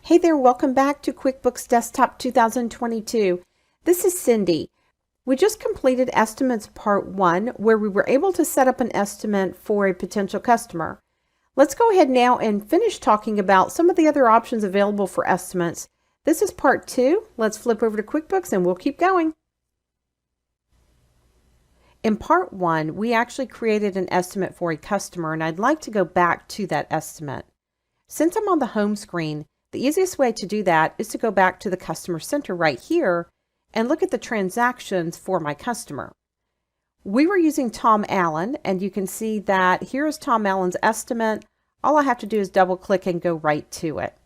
Hey there, welcome back to QuickBooks Desktop 2022. This is Cindy. We just completed Estimates Part 1, where we were able to set up an estimate for a potential customer. Let's go ahead now and finish talking about some of the other options available for estimates. This is Part 2. Let's flip over to QuickBooks and we'll keep going. In Part 1, we actually created an estimate for a customer, and I'd like to go back to that estimate. Since I'm on the home screen, the easiest way to do that is to go back to the Customer Center right here and look at the transactions for my customer. We were using Tom Allen, and you can see that here is Tom Allen's estimate. All I have to do is double click and go right to it.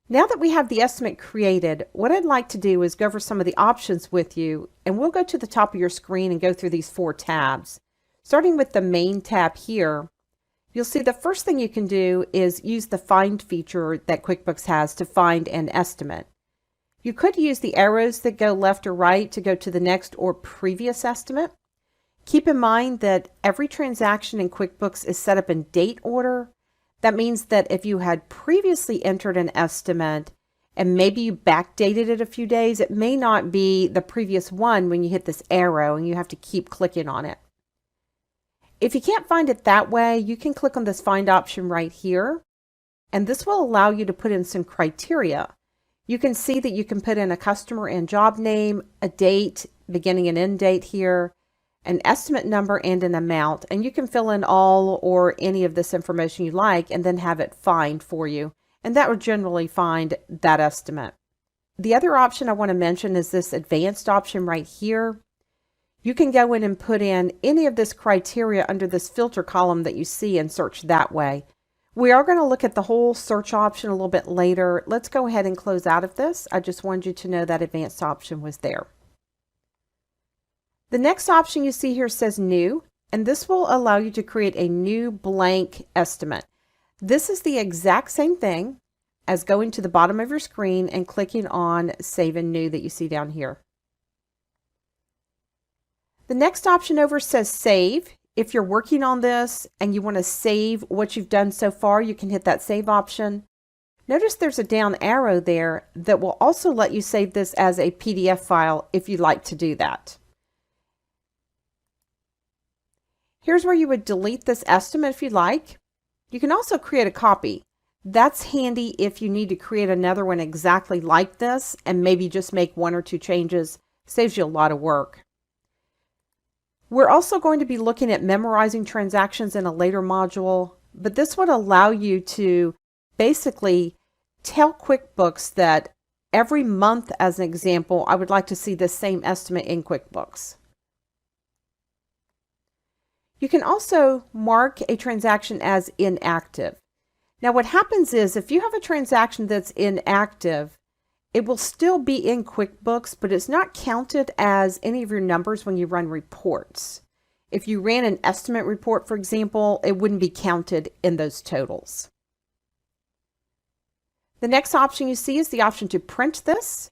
Now that we have the estimate created, what I'd like to do is go over some of the options with you, and we'll go to the top of your screen and go through these 4 tabs. Starting with the main tab here, you'll see the first thing you can do is use the Find feature that QuickBooks has to find an estimate. You could use the arrows that go left or right to go to the next or previous estimate. Keep in mind that every transaction in QuickBooks is set up in date order. That means that if you had previously entered an estimate and maybe you backdated it a few days, it may not be the previous one when you hit this arrow and you have to keep clicking on it. If you can't find it that way, you can click on this Find option right here, and this will allow you to put in some criteria. You can see that you can put in a customer and job name, a date, beginning and end date here, an estimate number, and an amount, and you can fill in all or any of this information you like and then have it find for you, and that will generally find that estimate. The other option I want to mention is this advanced option right here. You can go in and put in any of this criteria under this filter column that you see and search that way. We are going to look at the whole search option a little bit later. Let's go ahead and close out of this. I just wanted you to know that advanced option was there. The next option you see here says New, and this will allow you to create a new blank estimate. This is the exact same thing as going to the bottom of your screen and clicking on Save and New that you see down here. The next option over says Save. If you're working on this and you want to save what you've done so far, you can hit that Save option. Notice there's a down arrow there that will also let you save this as a PDF file if you'd like to do that. Here's where you would delete this estimate if you'd like. You can also create a copy. That's handy if you need to create another one exactly like this and maybe just make 1 or 2 changes. Saves you a lot of work. We're also going to be looking at memorizing transactions in a later module, but this would allow you to basically tell QuickBooks that every month, as an example, I would like to see this same estimate in QuickBooks. You can also mark a transaction as inactive. Now what happens is if you have a transaction that's inactive, it will still be in QuickBooks, but it's not counted as any of your numbers when you run reports. If you ran an estimate report, for example, it wouldn't be counted in those totals. The next option you see is the option to print this.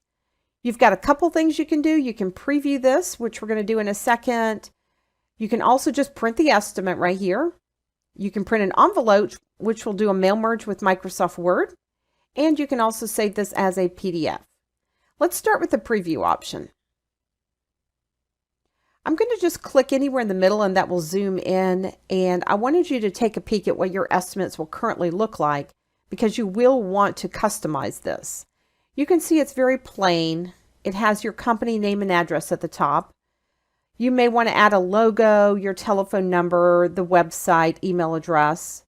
You've got a couple things you can do. You can preview this, which we're going to do in a second. You can also just print the estimate right here. You can print an envelope, which will do a mail merge with Microsoft Word. And you can also save this as a PDF. Let's start with the preview option. I'm going to just click anywhere in the middle and that will zoom in, and I wanted you to take a peek at what your estimates will currently look like because you will want to customize this. You can see it's very plain. It has your company name and address at the top. You may want to add a logo, your telephone number, the website, email address.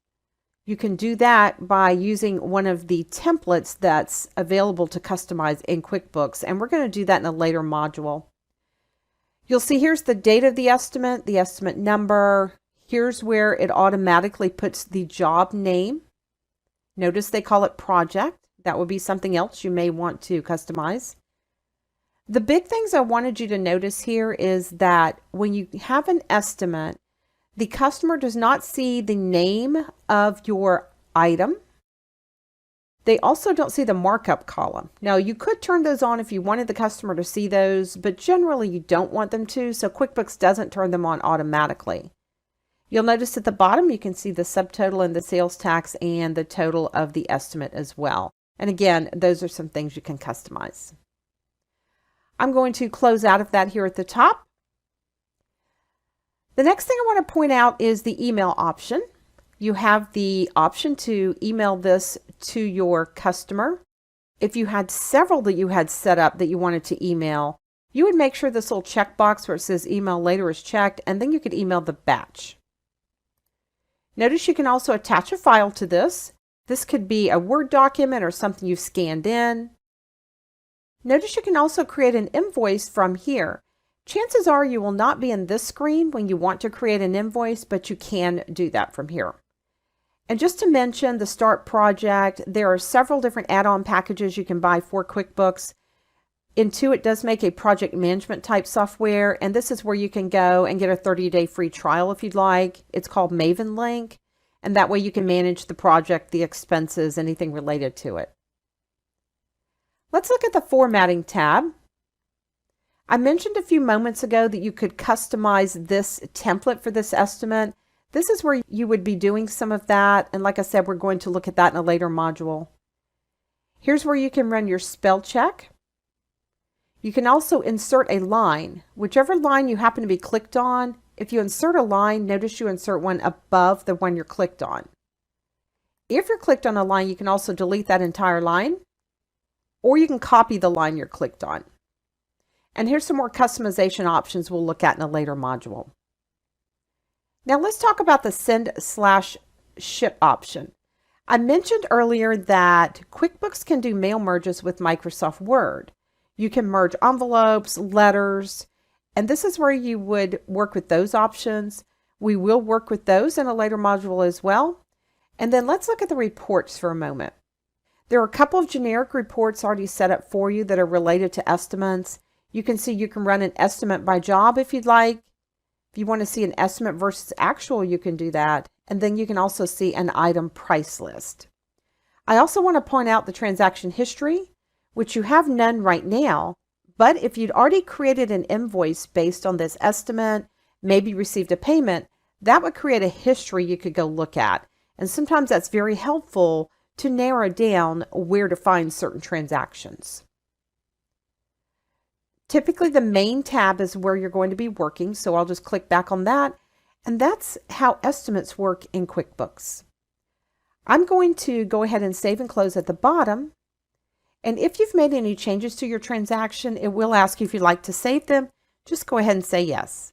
You can do that by using one of the templates that's available to customize in QuickBooks, and we're going to do that in a later module. You'll see here's the date of the estimate number. Here's where it automatically puts the job name. Notice they call it project. That would be something else you may want to customize. The big things I wanted you to notice here is that when you have an estimate, the customer does not see the name of your item. They also don't see the markup column. Now, you could turn those on if you wanted the customer to see those, but generally you don't want them to, so QuickBooks doesn't turn them on automatically. You'll notice at the bottom you can see the subtotal and the sales tax and the total of the estimate as well. And again, those are some things you can customize. I'm going to close out of that here at the top. The next thing I want to point out is the email option. You have the option to email this to your customer. If you had several that you had set up that you wanted to email, you would make sure this little checkbox where it says email later is checked, and then you could email the batch. Notice you can also attach a file to this. This could be a Word document or something you've scanned in. Notice you can also create an invoice from here. Chances are you will not be in this screen when you want to create an invoice, but you can do that from here. And just to mention the Start project, there are several different add-on packages you can buy for QuickBooks. Intuit does make a project management type software, and this is where you can go and get a 30-day free trial if you'd like. It's called Maven Link, and that way you can manage the project, the expenses, anything related to it. Let's look at the Formatting tab. I mentioned a few moments ago that you could customize this template for this estimate. This is where you would be doing some of that, and like I said, we're going to look at that in a later module. Here's where you can run your spell check. You can also insert a line. Whichever line you happen to be clicked on, if you insert a line, notice you insert one above the one you're clicked on. If you're clicked on a line, you can also delete that entire line, or you can copy the line you're clicked on. And here's some more customization options we'll look at in a later module. Now let's talk about the Send/Ship option. I mentioned earlier that QuickBooks can do mail merges with Microsoft Word. You can merge envelopes, letters, and this is where you would work with those options. We will work with those in a later module as well. And then let's look at the reports for a moment. There are a couple of generic reports already set up for you that are related to estimates. You can see you can run an estimate by job if you'd like. If you want to see an estimate versus actual, you can do that. And then you can also see an item price list. I also want to point out the transaction history, which you have none right now, but if you'd already created an invoice based on this estimate, maybe received a payment, that would create a history you could go look at. And sometimes that's very helpful to narrow down where to find certain transactions. Typically the main tab is where you're going to be working, so I'll just click back on that, and that's how estimates work in QuickBooks. I'm going to go ahead and save and close at the bottom. And if you've made any changes to your transaction, it will ask you if you'd like to save them. Just go ahead and say yes.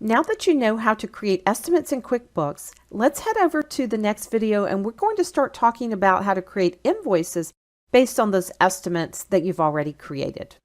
Now that you know how to create estimates in QuickBooks, let's head over to the next video and we're going to start talking about how to create invoices based on those estimates that you've already created.